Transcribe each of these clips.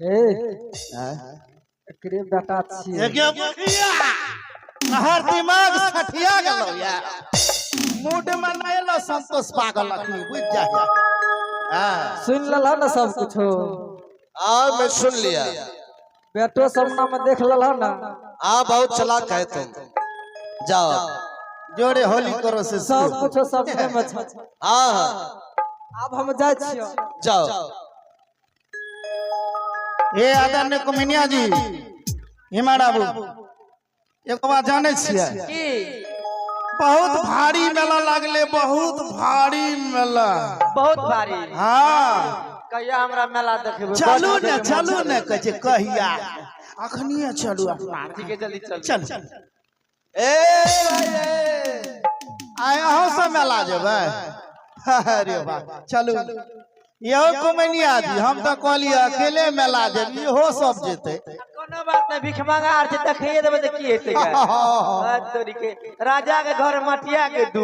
ए एकरे बेटा छिए हर दिमाग छठिया गेलो या मूड में नहीं लो संतोष पागल लखनी बुझ जा। सुन लला ना सब कुछ मैं सुन लिया। बेटो सामना में देख लला ना। बहुत चालाक है तुम। जाओ जोड़े होली करो से सब कुछ सबने में छ। अब हम जाय छियो। जाओ। ये आदरणीय कुमिनिया जी हिमाड़ा बाबू एक बात जाने छियै की बहुत भारी मेला लागले बहुत भारी मेला बहुत भारी। हाँ कहिया हमरा मेला देखबे चलू ने कहे कहिया अखनिए चलू अपना ठीक है जल्दी चल चल ए भाई आय अहो से मेला जेबै अरे वाह चलू यो कुमिनिया जी हम तो कहलिए अकेले मेला जेबी हो सब जेते कोनो बात नहीं भिख मांगा आर जे देखिए देबे त की हेतै तोरी के राजा के घर मटिया के दू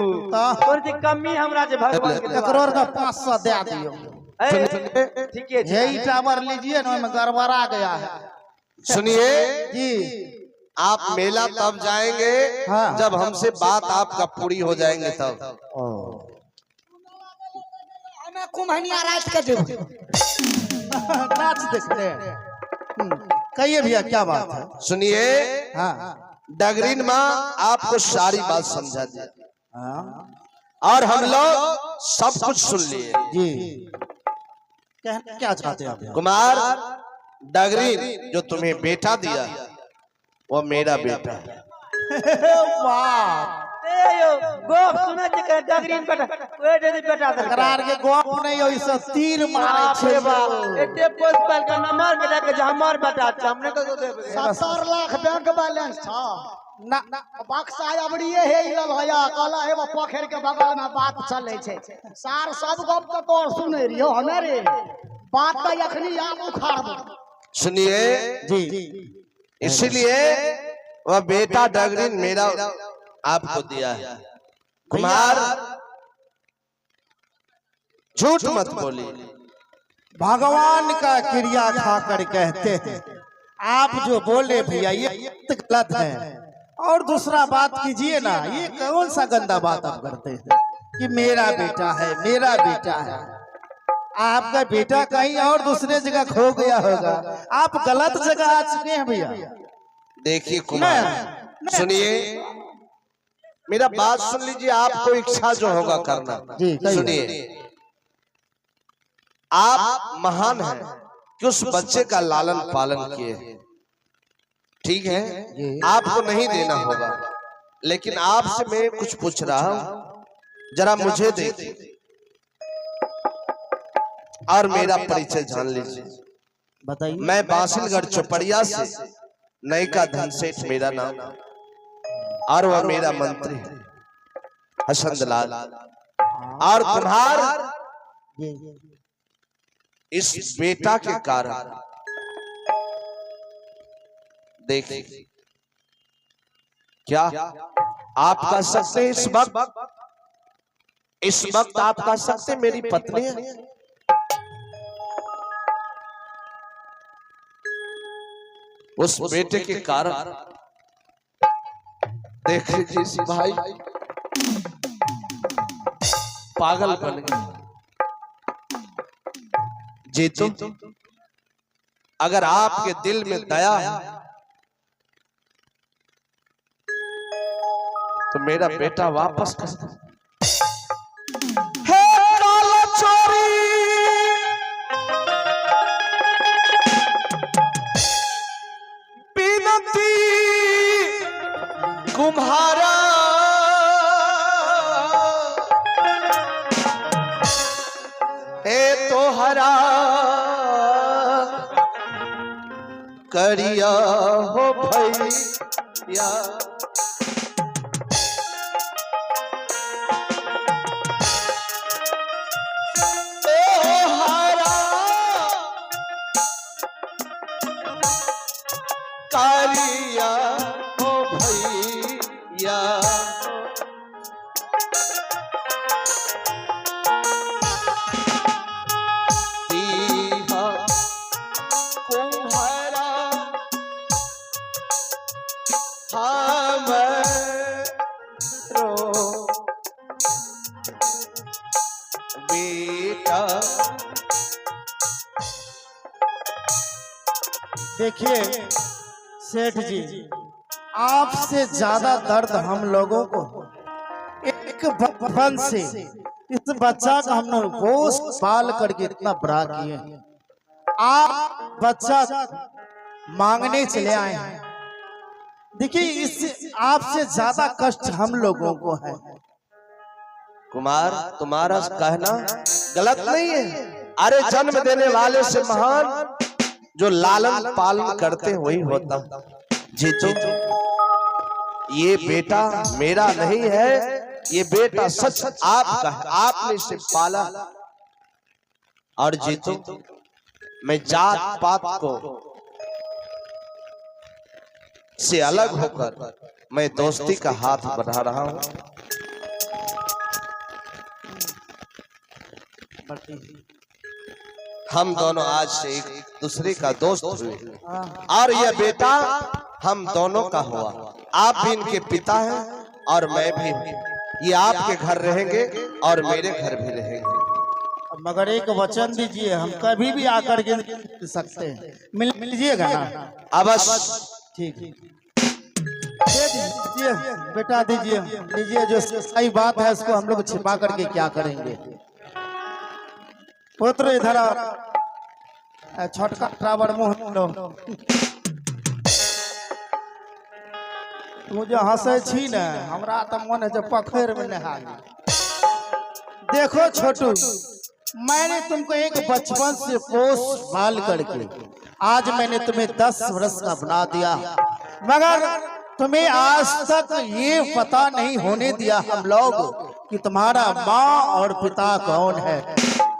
और जे कमी हमरा जे भगवान के करोड़ का 500 दे दियो ठीक है यही टावर लीजिए ना में गड़बड़ा गया है। सुनिए जी आप मेला तब जाएंगे जब हमसे बात आपका पूरी हो जाएंगे तब। हमें कुम्हनिया रात के देब नाच देखते कहिए भैया क्या बात है। सुनिए हाँ डगरीन माँ आपको सारी बात समझा दी और हम लोग सब कुछ सुन लिए। जी क्या चाहते हैं आप? कुमार डगरीन जो तुम्हें बेटा दिया वो मेरा बेटा है। वाह गोप सुने के डगरीन बेटा ओए दे बेटा करार के गोप नहीं हो इस तीर मारे छे एते पोस्ट पाल का नंबर मिला के हमर बेटा हमने को देबे 70 लाख बैंक बैलेंस था ना बक्सा अबड़िए हे हिलल भैया कहला हे पोखर के बगल में बात चले छे सार सब गप तो तोर सुने रियो हमे रे बात तो अखनी आम उखाड़ब। सुनिए जी इसीलिए वह बेटा डगरीन मेरा आपको दिया है। कुमार झूठ मत बोलिए। भगवान का क्रिया खाकर कहते हैं आप जो बोले भैया ये गलत है। और दूसरा बात कीजिए ना ये कौन सा गंदा बात आप करते हैं कि मेरा बेटा है मेरा बेटा है। आपका बेटा कहीं और दूसरे जगह खो गया होगा आप गलत जगह आ चुके हैं भैया। देखिए कुमार सुनिए मेरा बात सुन लीजिए आपको इच्छा जो होगा करना। सुनिए आप महान हैं कि उस बच्चे का लालन पालन किए ठीक है आपको नहीं देना होगा लेकिन आपसे मैं कुछ पूछ रहा हूं जरा मुझे देखिए और मेरा परिचय जान लीजिए। बताइए। मैं बासिलगढ़ चौपड़िया से नयिका धनसेठ मेरा नाम और वह मेरा मंत्री है हसनदलाल और तुम्हार इस बेटा के कारण देखिए क्या आप कह सकते हैं इस वक्त आप कह सकते हैं मेरी पत्नी है। उस बेटे के कारण देख लीजिए इस भाई पागल बन गए। जीतू अगर आपके दिल में दया है तो मेरा बेटा वापस कर दो। तुम्हारा हे तो हरा करिया हो भैया कालिया हो भैया दीहा को देखिए सेठ जी, आपसे ज्यादा दर्द हम लोगों को एक बचपन से इस बच्चा का हमने पोस पाल करके इतना बड़ा किए। आप बच्चा मांगने चले आए हैं। देखिए इस आपसे ज्यादा कष्ट हम लोगों को है। कुमार, तुम्हारा कहना गलत नहीं है। अरे जन्म देने वाले से महान जो लालन पालन करते वही होता। जीतू, ये बेटा मेरा नहीं है, ये बेटा सच आपका है, आपने इसे पाला। और जीतू, मैं जात पात को से अलग होकर मैं दोस्ती का हाथ बढ़ा रहा हूं। हम दोनों आज से एक दूसरे का दोस्त हुए और यह बेटा हम दोनों का हुआ। आप भी इनके पिता हैं और मैं भी। ये आपके घर रहेंगे और मेरे घर भी रहेंगे। मगर एक वचन दीजिए, हम कभी भी आकर के सकते हैं, मिलिएगा ना? अवश्य। ठीक, दीजिए बेटा, दीजिए लीजिए। जो सही बात है उसको हम लोग छिपा करके क्या करेंगे। पुत्र इधर छोटका ट्रावर मुँह लो। मुझे हंसे छी न, हमरा तो मन है जब पोखर में नहा। देखो छोटू, मैंने तुमको एक बचपन से पोस पाल करके आज मैंने तुम्हें 10 वर्ष का बना दिया, मगर तुम्हें आज तक ये पता नहीं होने दिया हम लोग कि तुम्हारा माँ और पिता कौन है।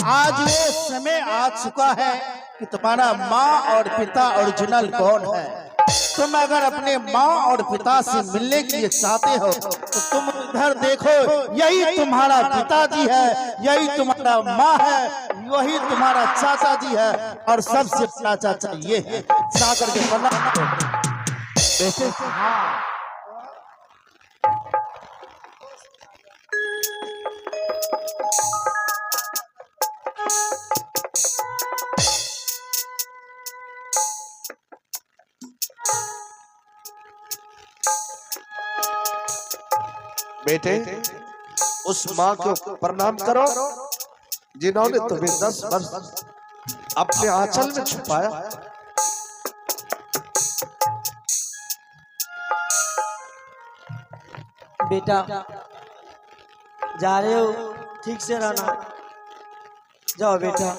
आज वो समय आ चुका है कि तुम्हारा माँ और पिता ओरिजिनल कौन है। तुम अगर अपने माँ और पिता से मिलने के लिए चाहते हो तो तुम इधर देखो, यही तुम्हारा पिताजी है, यही तुम्हारा माँ है, वही तुम्हारा चाचा जी है। और सबसे बड़ा चाचा ये है, जाकर के प्रणाम करो। हाँ, बेटे, उस माँ को प्रणाम करो जिन्होंने तुम्हें 10 वर्ष अपने आंचल में छुपाया। बेटा जा रहे हो, ठीक से रहना। जाओ बेटा।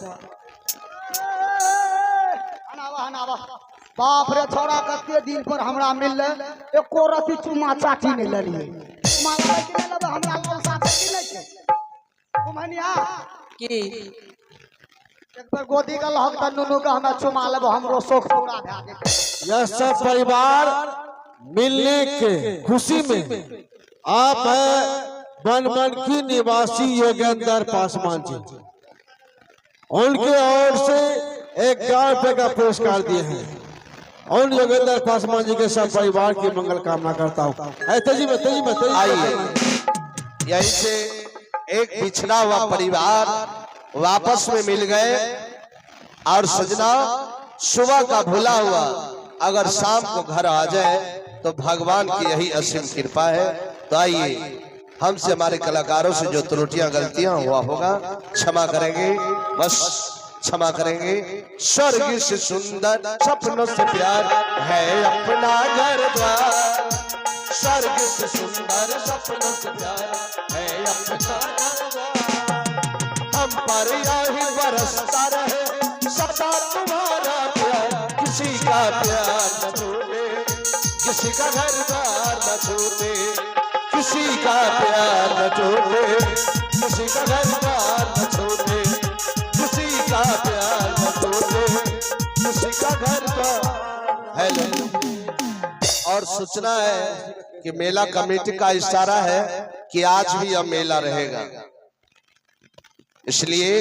बाप रे छोड़ा, कते दिन पर हमरा मिलले, एको रति चुमा चाटी नहीं लेलिए। चुमा लेबै कि नहीं लेबै, हमरा लाल साथे की नहीं छै। कुमनिया की एक बार गोदी का लहक त नुनू का हमें चुमा लेबै, हमरो शौक पूरा भए जेतै। यह सब परिवार मिलने के खुशी में आप है बनमनखी निवासी योगेंद्र पासवान जी, उनके ओर से 1,000 रुपए का पुरस्कार दिए हैं। उन योगेंद्र पासवान जी के सब परिवार की मंगल कामना करता हूँ। तेजी में आइए, यहीं से एक बिछड़ा हुआ परिवार वापस में मिल गए। और सजना, सुबह का भूला हुआ अगर शाम को घर आ जाए तो भगवान की यही असीम कृपा है। तो आइए, हमसे हमारे कलाकारों से जो त्रुटियां गलतियां हुआ होगा क्षमा करेंगे, बस क्षमा करेंगे। स्वर्ग से सुंदर सपनों से प्यार है अपना घर द्वार। स्वर्ग से सुंदर सपनों से प्यार है अपना घर द्वार। हम पर यही बरसता रहे सदा तुम्हारा प्यार। किसी का प्यार न छूटे, किसी का घर द्वार न छूटे, किसी का प्यार न छूटे, किसी का घर द्वार न छूटे, किसी का प्यार न छूटे, किसी का घर द्वार। हेलो, और सूचना है कि मेला कमेटी का इशारा है कि आज भी यह मेला रहेगा, इसलिए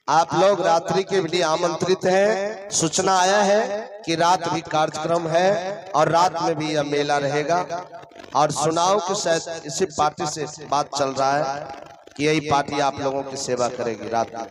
आप लोग रात्रि के लिए आमंत्रित हैं। सूचना आया है कि रात भी कार्यक्रम है और रात में भी यह मेला रहेगा। और सुनाओ कि शायद इसी पार्टी से बात चल रहा है कि यही पार्टी आप लोगों की सेवा करेगी रात में।